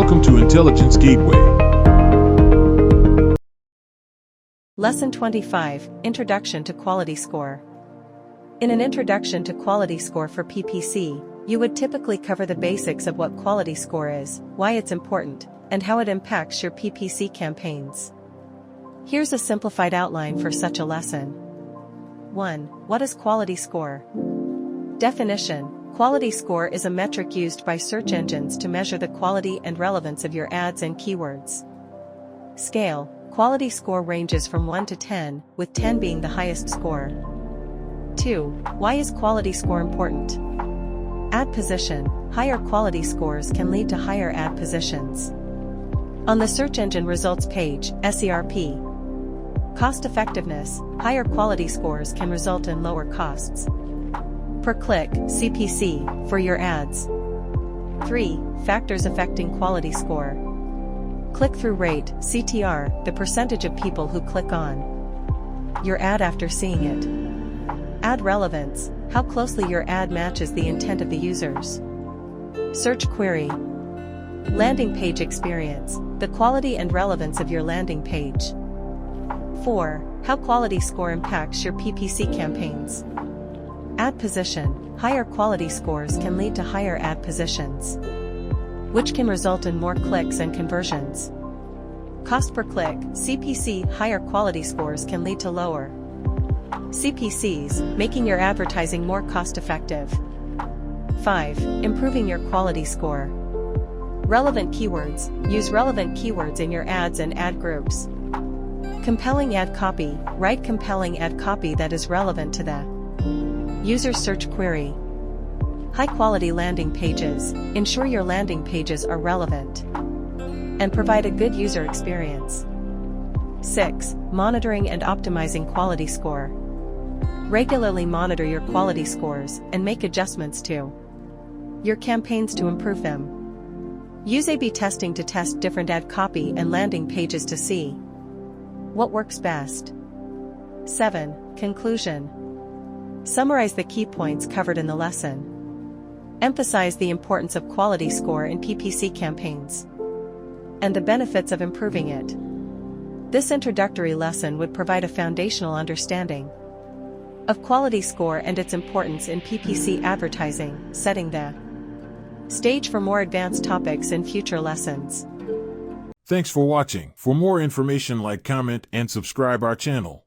Welcome to Intelligence Gateway. Lesson 25, Introduction to Quality Score. In an Introduction to Quality Score for PPC, you would typically cover the basics of what quality score is, why it's important, and how it impacts your PPC campaigns. Here's a simplified outline for such a lesson. 1. What is quality score? Definition: quality score is a metric used by search engines to measure the quality and relevance of your ads and keywords. Scale: quality score ranges from 1 to 10, with 10 being the highest score. 2. Why is quality score important? Ad position: higher quality scores can lead to higher ad positions on the search engine results page, SERP. Cost effectiveness: higher quality scores can result in lower costs per click, CPC, for your ads. 3. Factors affecting quality score. Click-through rate, CTR, the percentage of people who click on your ad after seeing it. Ad relevance: how closely your ad matches the intent of the users. Search query. Landing page experience: the quality and relevance of your landing page. 4. How quality score impacts your PPC campaigns. Ad position: higher quality scores can lead to higher ad positions, which can result in more clicks and conversions. Cost per click, CPC: higher quality scores can lead to lower CPCs, making your advertising more cost-effective. 5. Improving your quality score. Relevant keywords: use relevant keywords in your ads and ad groups. Compelling ad copy: write compelling ad copy that is relevant to the user search query. High-quality landing pages: ensure your landing pages are relevant and provide a good user experience. 6. Monitoring and optimizing quality score. Regularly monitor your quality scores and make adjustments to your campaigns to improve them. Use A/B testing to test different ad copy and landing pages to see what works best. 7. Conclusion. Summarize the key points covered in the lesson. Emphasize the importance of quality score in PPC campaigns and the benefits of improving it. This introductory lesson would provide a foundational understanding of quality score and its importance in PPC advertising, setting the stage for more advanced topics in future lessons. Thanks for watching. For more information, like, comment, and subscribe our channel.